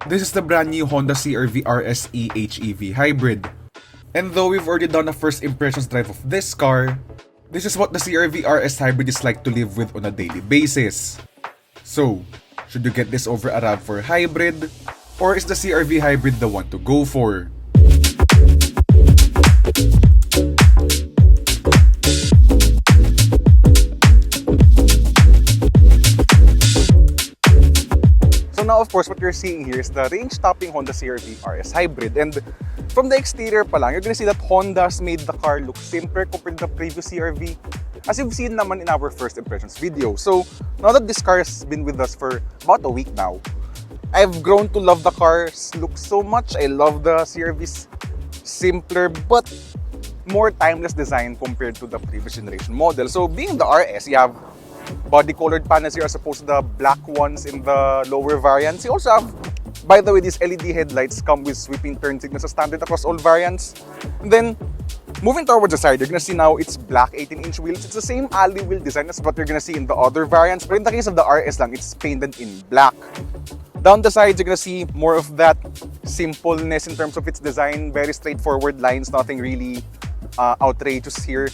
This is the brand new Honda CR-V RSE HEV Hybrid. And though we've already done a first impressions drive of this car, this is what the CR-V RS Hybrid is like to live with on a daily basis. So, should you get this over a RAV4 Hybrid? Or is the CR-V Hybrid the one to go for? So now, of course, what you're seeing here is the range-topping Honda CR-V RS Hybrid. And from the exterior pa lang, you're gonna see that Honda's made the car look simpler compared to the previous CR-V, as you've seen naman in our first impressions video. So now that this car has been with us for about a week now, I've grown to love the car's look so much. I love the CR-V's simpler but more timeless design compared to the previous generation model. So being the RS, you have body-colored panels here as opposed to the black ones in the lower variants. You also have, by the way, these LED headlights come with sweeping turn signals as standard across all variants. And then, moving towards the side, you're gonna see now it's black 18-inch wheels. It's the same alley wheel design as what you're gonna see in the other variants, but in the case of the RS lang, it's painted in black. Down the sides, you're gonna see more of that simpleness in terms of its design. Very straightforward lines, nothing really outrageous here.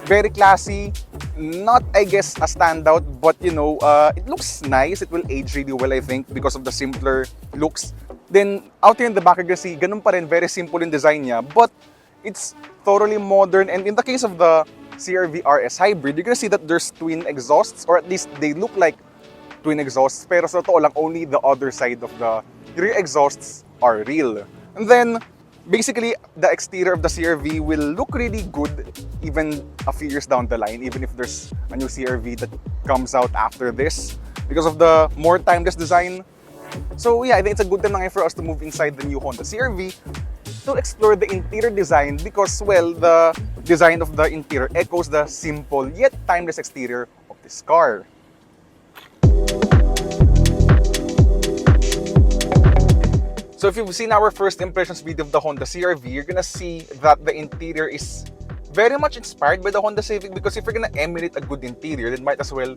Very classy, not, I guess, a standout, but you know, it looks nice. It will age really well, I think, because of the simpler looks. Then, out here in the back, you're gonna see, ganun pa rin, very simple in design niya, but it's thoroughly modern. And in the case of the CR-V RS Hybrid, you're gonna see that there's twin exhausts, or at least they look like twin exhausts, pero sa totoo lang, only the other side of the rear exhausts are real. And then, basically, the exterior of the CR-V will look really good even a few years down the line, even if there's a new CR-V that comes out after this, because of the more timeless design. So yeah, I think it's a good time for us to move inside the new Honda CR-V to explore the interior design, because, well, the design of the interior echoes the simple yet timeless exterior of this car. So if you've seen our first impressions video of the Honda CR-V, you're gonna see that the interior is very much inspired by the Honda Civic, because if you're gonna emulate a good interior, then might as well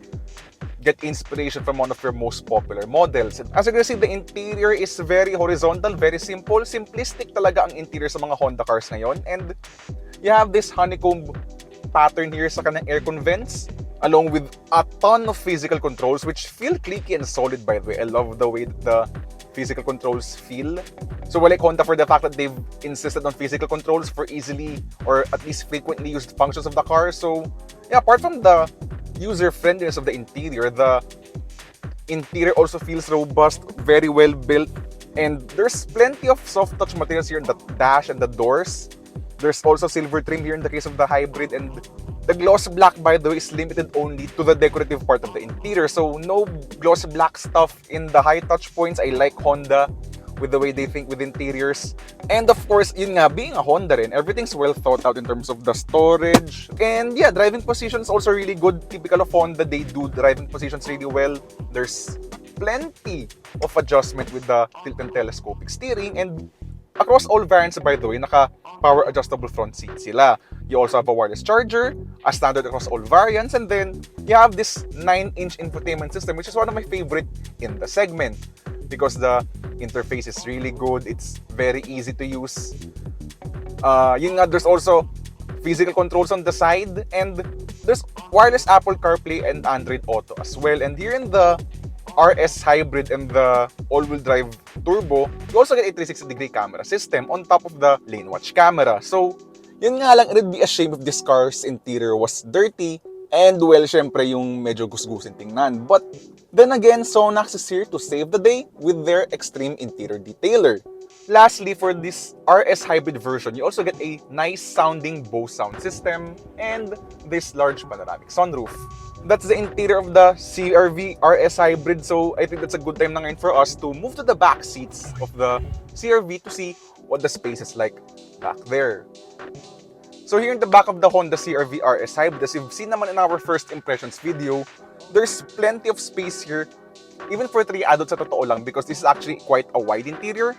get inspiration from one of your most popular models. As you're gonna see, the interior is very horizontal, very simple, simplistic talaga ang interior sa mga Honda cars ngayon. And you have this honeycomb pattern here sa kanang aircon vents, along with a ton of physical controls which feel clicky and solid, by the way. I love the way that the physical controls feel. So I like Honda for the fact that they've insisted on physical controls for easily or at least frequently used functions of the car. So yeah, apart from the user-friendliness of the interior also feels robust, very well built, and there's plenty of soft touch materials here in the dash and the doors. There's also silver trim here in the case of the hybrid, and the gloss black, by the way, is limited only to the decorative part of the interior. So no gloss black stuff in the high touch points. I like Honda with the way they think with interiors. And of course, yun nga, being a Honda rin, everything's well thought out in terms of the storage. And yeah, driving positions also really good. Typical of Honda, they do driving positions really well. There's plenty of adjustment with the tilt and telescopic steering, and across all variants, by the way, naka-power adjustable front seat sila. You also have a wireless charger, as standard across all variants, and then you have this 9-inch infotainment system, which is one of my favorite in the segment, because the interface is really good. It's very easy to use. Yun nga, there's also physical controls on the side, and there's wireless Apple CarPlay and Android Auto as well. And here in the RS Hybrid and the all-wheel drive turbo, you also get a 360-degree camera system on top of the lane watch camera. So, yun nga lang, it'd be a shame if this car's interior was dirty and, well, syempre yung medyo gusgusin tingnan. But then again, Sonax is here to save the day with their extreme interior detailer. Lastly, for this RS Hybrid version, you also get a nice sounding Bose sound system and this large panoramic sunroof. That's the interior of the CR-V RS Hybrid, so I think that's a good time na ngayon for us to move to the back seats of the CR-V to see what the space is like back there. So here in the back of the Honda CR-V RS Hybrid, as you've seen naman in our first impressions video, there's plenty of space here, even for 3 adults sa totoo lang, because this is actually quite a wide interior.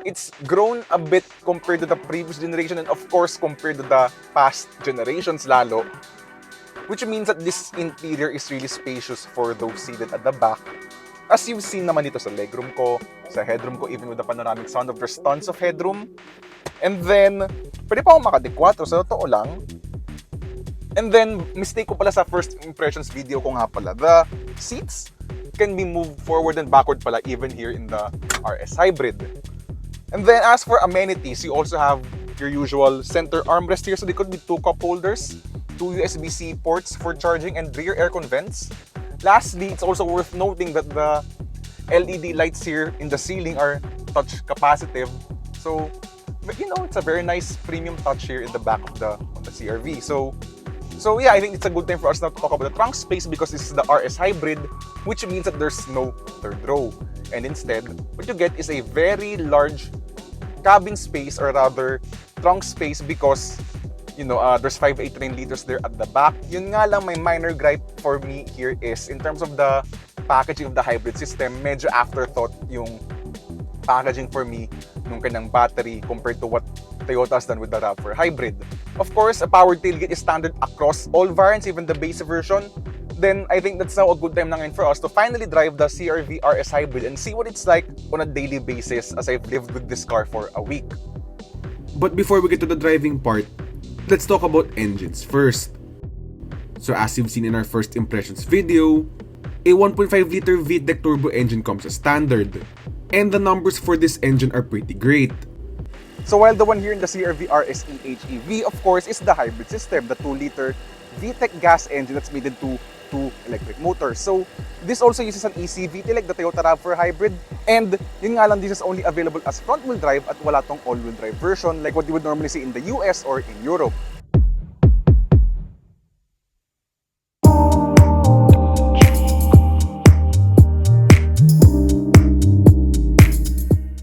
It's grown a bit compared to the previous generation, and of course compared to the past generations lalo, which means that this interior is really spacious for those seated at the back. as you've seen naman dito sa legroom ko, sa headroom ko, even with the panoramic sunroof, there's tons of headroom. And then, pwede pa akong makadi-4, sa totoo lang. And then, mistake ko pala sa first impressions video ko nga pala. The seats can be moved forward and backward pala even here in the RS Hybrid. And then, as for amenities, you also have your usual center armrest here. So, they could be 2 cup holders, 2 USB-C ports for charging, and rear aircon vents. Lastly, it's also worth noting that the LED lights here in the ceiling are touch capacitive. So, you know, it's a very nice premium touch here in the back of the CR-V. So yeah, I think it's a good time for us now to talk about the trunk space because this is the RS Hybrid, which means that there's no third row. And instead, what you get is a very large cabin space, or rather trunk space, because you know, there's 589 liters there at the back. Yun nga lang, may minor gripe for me here is in terms of the packaging of the hybrid system, medyo afterthought yung packaging for me nung kanyang battery compared to what Toyota has done with the RAV4 hybrid. Of course, a powered tailgate is standard across all variants, even the base version. Then I think that's now a good time na ngayon for us to finally drive the CR-V RS hybrid and see what it's like on a daily basis as I've lived with this car for a week. But before we get to the driving part, let's talk about engines first. So as you've seen in our first impressions video, a 1.5-liter VTEC turbo engine comes as standard. And the numbers for this engine are pretty great. So while the one here in the CR-V RS HEV, of course, is the hybrid system, the 2-liter VTEC gas engine that's made into 2 electric motors. So this also uses an ECVT like the Toyota RAV4 hybrid. And yun nga lang, this is only available as front-wheel drive at wala tong all-wheel drive version like what you would normally see in the US or in Europe.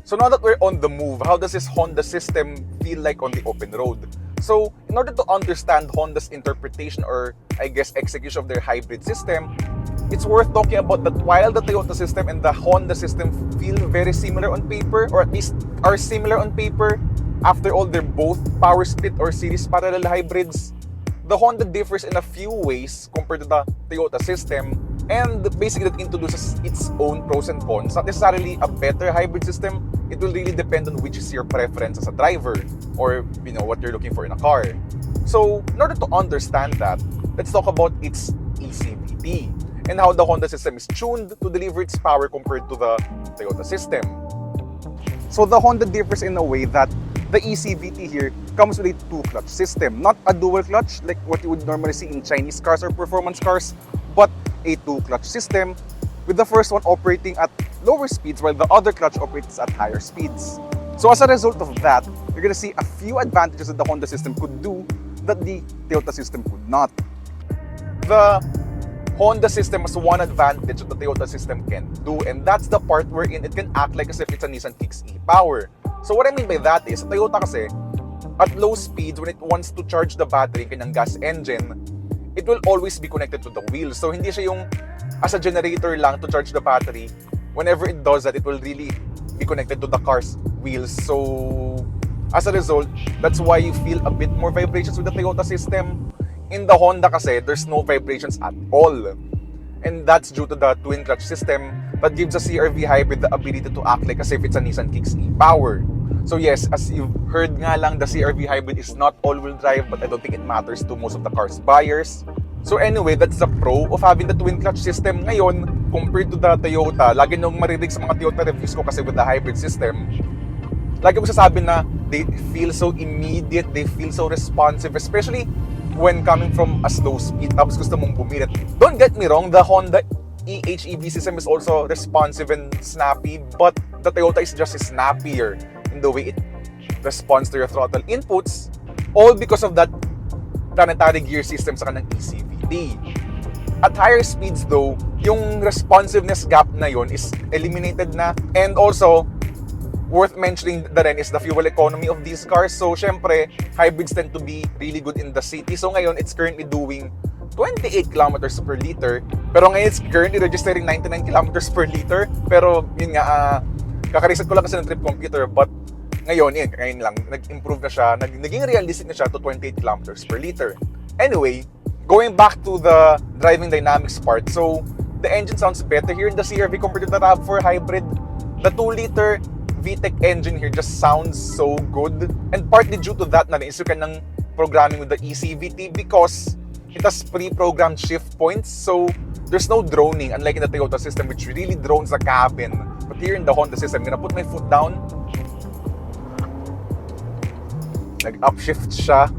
So now that we're on the move, how does this Honda system feel like on the open road? So in order to understand Honda's interpretation, or I guess execution of their hybrid system, it's worth talking about that while the Toyota system and the Honda system feel very similar on paper, or at least are similar on paper, after all they're both power split or series parallel hybrids, the Honda differs in a few ways compared to the Toyota system, and basically that introduces its own pros and cons. Not necessarily a better hybrid system, it will really depend on which is your preference as a driver, or you know what you're looking for in a car. So in order to understand that, let's talk about its ECVT and how the Honda system is tuned to deliver its power compared to the Toyota system. So the Honda differs in a way that the ECVT here comes with a 2-clutch system, not a dual clutch like what you would normally see in Chinese cars or performance cars, but a 2-clutch system, with the first one operating at lower speeds while the other clutch operates at higher speeds. So as a result of that, you're going to see a few advantages that the Honda system could do that the Toyota system could not. The Honda system has one advantage that the Toyota system can do, and that's the part wherein it can act like as if it's a Nissan Kicks e-Power. So what I mean by that is, Toyota kasi, at low speeds, when it wants to charge the battery, kanyang gas engine, it will always be connected to the wheels. So hindi siya yung as a generator lang to charge the battery. Whenever it does that, it will really be connected to the car's wheels. So as a result, that's why you feel a bit more vibrations with the Toyota system. In the Honda kasi, there's no vibrations at all. And that's due to the twin clutch system that gives a CR-V hybrid the ability to act like as if it's a Nissan Kicks e-Power. So yes, as you've heard nga lang, the CR-V hybrid is not all-wheel drive, but I don't think it matters to most of the car's buyers. So anyway, that's the pro of having the twin clutch system ngayon compared to the Toyota. Lagi nung marinig sa mga Toyota reviews ko kasi with the hybrid system, lagi mo sasabi na they feel so immediate, they feel so responsive, especially when coming from a slow speed, tapos gusto mong bumirit. Don't get me wrong, the Honda HEV system is also responsive and snappy, but the Toyota is just snappier in the way it responds to your throttle inputs, all because of that planetary gear system sa kanang ECVT. At higher speeds though, yung responsiveness gap na yon is eliminated na, and also worth mentioning na rin is the fuel economy of these cars. So syempre, hybrids tend to be really good in the city. So ngayon, it's currently doing 28 kilometers per liter. Pero ngayon, it's currently registering 99 kilometers per liter. Pero yun nga, kakareset ko lang kasi ng trip computer. But ngayon lang, nag-improve na siya. Naging realistic na siya to 28 kilometers per liter. Anyway, going back to the driving dynamics part. So the engine sounds better here in the CR-V compared to the RAV4 hybrid. The 2-liter VTEC engine here just sounds so good. And partly due to that na is you can programming with the eCVT because it has pre-programmed shift points. So there's no droning, unlike in the Toyota system which really drones the cabin. But here in the Honda system, I'm gonna put my foot down. Nag-upshift siya.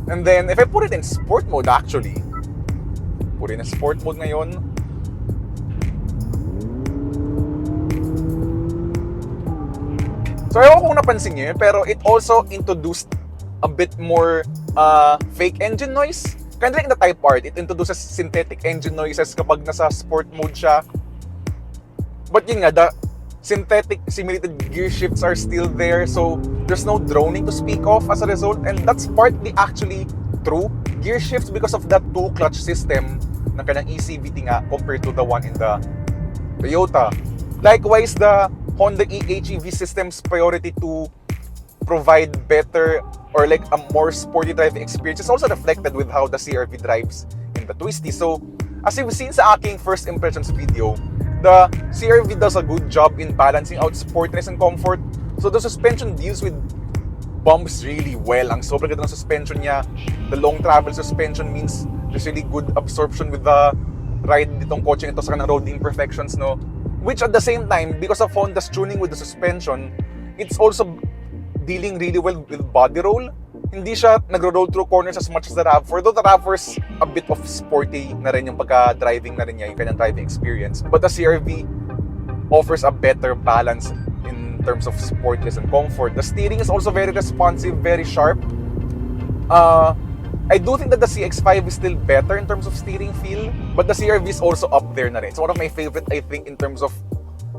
And then, if I put it in sport mode actually, put it in sport mode ngayon. So, ewan ko kung napansin nyo yun, pero it also introduced a bit more fake engine noise. Kind of like in the Type R, it introduces synthetic engine noises kapag nasa sport mode siya. But yun nga, the synthetic simulated gear shifts are still there, so there's no droning to speak of as a result, and that's partly actually true. Gear shifts because of that 2-clutch system ng kanyang eCVT nga compared to the one in the Toyota. Likewise, the Honda HEV system's priority to provide better or like a more sporty driving experience is also reflected with how the CR-V drives in the Twisty. So, as you've seen sa aking first impressions video, the CR-V does a good job in balancing out sportiness and comfort. So the suspension deals with bumps really well. Ang sobrang ganda ng suspension niya. The long travel suspension means there's really good absorption with the ride ditong kotse ito sa kanang road imperfections, no? Which at the same time, because of Honda's tuning with the suspension, it's also dealing really well with body roll. Hindi siya nagro-roll through corners as much as the RAV4. Though the RAV4 is a bit of sporty na rin yung pagka-driving na rin niya, yung kanyang driving experience. But the CR-V offers a better balance in terms of sportiness and comfort. The steering is also very responsive, very sharp. I do think that the CX-5 is still better in terms of steering feel, but the CR-V is also up there na rin. It's one of my favorite, I think, in terms of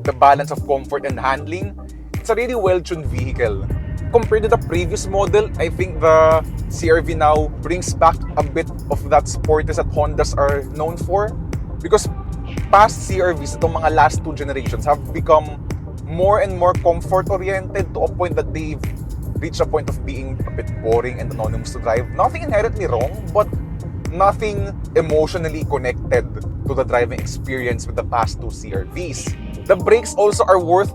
the balance of comfort and handling. It's a really well-tuned vehicle. Compared to the previous model, I think the CR-V now brings back a bit of that sportiness that Hondas are known for. Because past CR-Vs, itong mga last 2 generations have become more and more comfort-oriented to a point that they've reached a point of being a bit boring and anonymous to drive. Nothing inherently wrong, but nothing emotionally connected to the driving experience with the past 2 CR-Vs. The brakes also are worth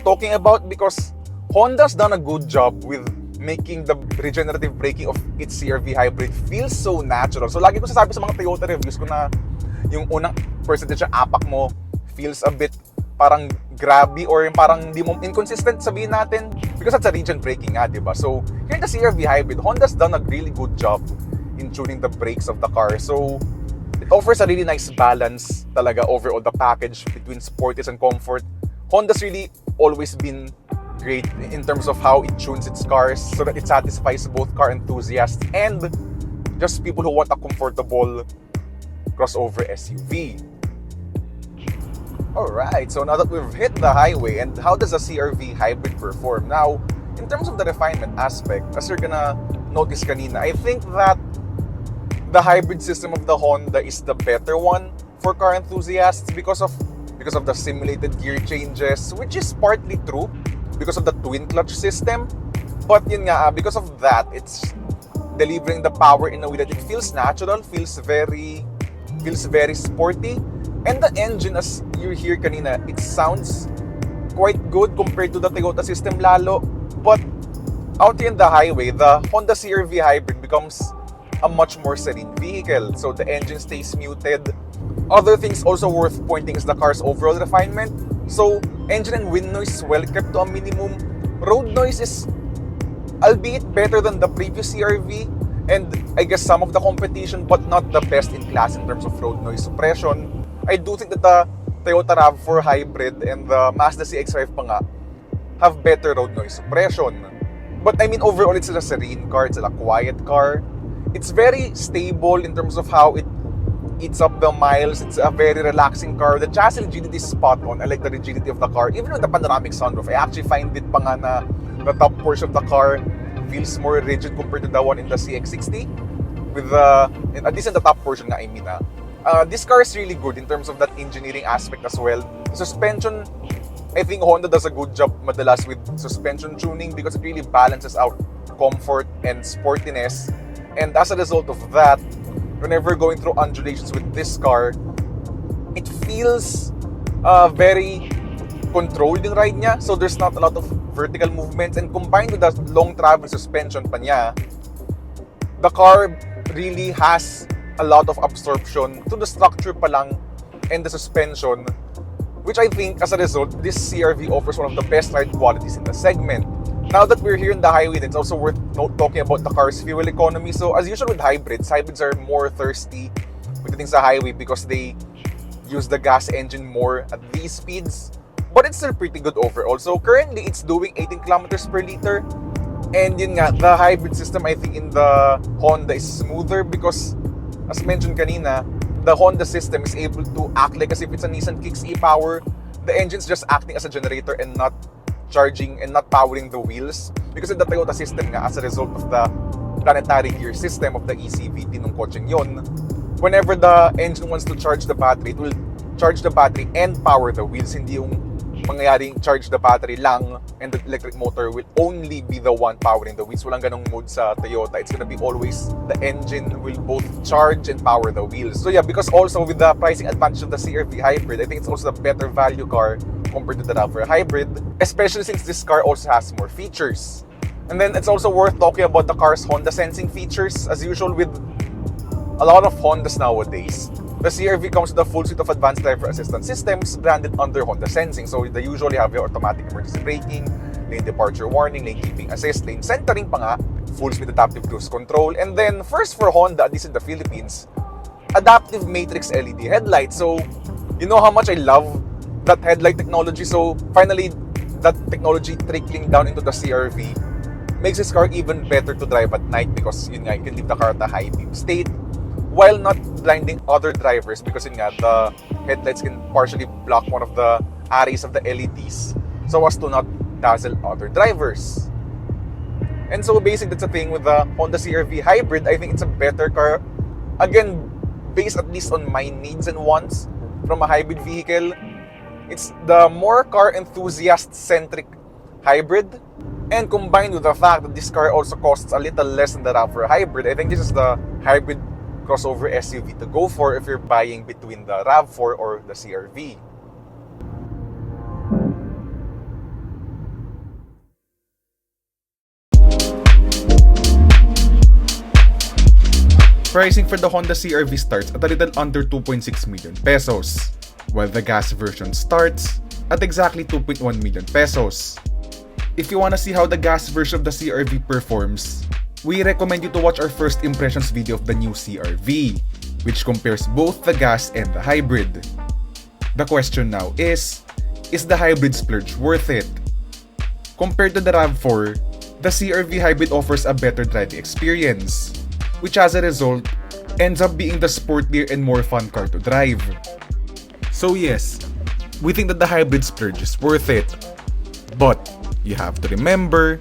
talking about because Honda's done a good job with making the regenerative braking of its CR-V hybrid feel so natural. So lagi ko sasabi sa mga Toyota reviews ko na yung unang percentage ng apak mo feels a bit parang grabby or yung parang di mo inconsistent sabihin natin because that's a regen braking nga, diba? So here in the CR-V hybrid, Honda's done a really good job in tuning the brakes of the car. So it offers a really nice balance talaga overall the package between sportiness and comfort. Honda's really always been great in terms of how it tunes its cars so that it satisfies both car enthusiasts and just people who want a comfortable crossover SUV. Alright, so now that we've hit the highway, and how does a CR-V hybrid perform? Now, in terms of the refinement aspect, as you're gonna notice kanina, I think that the hybrid system of the Honda is the better one for car enthusiasts because of the simulated gear changes, which is partly true because of the twin clutch system. But yun nga, because of that, it's delivering the power in a way that it feels natural, feels very sporty. And the engine, as you hear kanina, it sounds quite good compared to the Toyota system lalo. But out here in the highway, the Honda CR-V hybrid becomes a much more serene vehicle. So the engine stays muted. Other things also worth pointing is the car's overall refinement. So engine and wind noise is well kept to a minimum. Road noise is albeit better than the previous CR-V, and I guess some of the competition, but not the best in class in terms of road noise suppression. I do think that the Toyota RAV4 hybrid and the Mazda CX-5 pa nga have better road noise suppression. But I mean, overall, it's a serene car, it's a quiet car. It's very stable in terms of how it eats up the miles. It's a very relaxing car. The chassis rigidity is spot on. I like the rigidity of the car. Even with the panoramic sunroof, I actually find it pa nga na the top portion of the car feels more rigid compared to the one in the CX-60. With at least in the top portion nga, I mean. This car is really good in terms of that engineering aspect as well. Suspension, I think Honda does a good job madalas with suspension tuning because it really balances out comfort and sportiness. And as a result of that, whenever going through undulations with this car, it feels very controlled yung ride niya. So there's not a lot of vertical movements, and combined with the long travel suspension pa niya, the car really has a lot of absorption to the structure pa lang and the suspension, which I think as a result, this CR-V offers one of the best ride qualities in the segment. Now that we're here in the highway, it's also worth talking about the car's fuel economy. So as usual with hybrids are more thirsty pagdating sa highway because they use the gas engine more at these speeds. But it's still pretty good overall. So currently, it's doing 18 kilometers per liter. And yun nga, the hybrid system I think in the Honda is smoother because, as mentioned kanina, the Honda system is able to act like as if it's a Nissan Kicks e-Power. The engine's just acting as a generator and not charging and not powering the wheels. Because in the Toyota system nga, as a result of the planetary gear system of the ECVT nung kotseng yon, whenever the engine wants to charge the battery, it will charge the battery and power the wheels. Hindi yung mangyayaring charge the battery lang and the electric motor will only be the one powering the wheels. Walang ganong mode sa Toyota. It's gonna be always the engine will both charge and power the wheels. So yeah, because also with the pricing advantage of the CR-V hybrid, I think it's also a better value car compared to the RAV4 hybrid, especially since this car also has more features. And then it's also worth talking about the car's Honda sensing features. As usual with a lot of Hondas nowadays, the CR-V comes with a full suite of advanced driver assistance systems branded under Honda Sensing. So they usually have your automatic emergency braking, lane departure warning, lane keeping assist, lane centering pa nga, full speed adaptive cruise control, and then first for Honda, at least in the Philippines, adaptive matrix LED headlights. So you know how much I love that headlight technology. So finally, that technology trickling down into the CR-V makes this car even better to drive at night because yun nga, you can leave the car at a high beam state while not blinding other drivers because yun nga, the headlights can partially block one of the arrays of the LEDs so as to not dazzle other drivers. And so basically that's the thing with the Honda CR-V hybrid. I think it's a better car, again, based at least on my needs and wants from a hybrid vehicle. It's the more car enthusiast-centric hybrid, and combined with the fact that this car also costs a little less than the RAV4 hybrid, I think this is the hybrid crossover SUV to go for if you're buying between the RAV4 or the CR-V. Pricing for the Honda CR-V starts at a little under 2.6 million pesos, while the gas version starts at exactly 2.1 million pesos. If you wanna see how the gas version of the CR-V performs, we recommend you to watch our first impressions video of the new CR-V, which compares both the gas and the hybrid. The question now is the hybrid splurge worth it? Compared to the RAV4, the CR-V hybrid offers a better driving experience, which as a result, ends up being the sportier and more fun car to drive. So yes, we think that the hybrid splurge is worth it. But you have to remember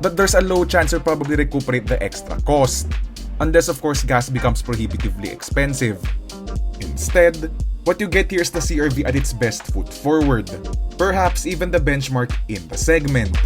that there's a low chance you'll probably recuperate the extra cost, unless of course gas becomes prohibitively expensive. Instead, what you get here is the CR-V at its best foot forward, perhaps even the benchmark in the segment.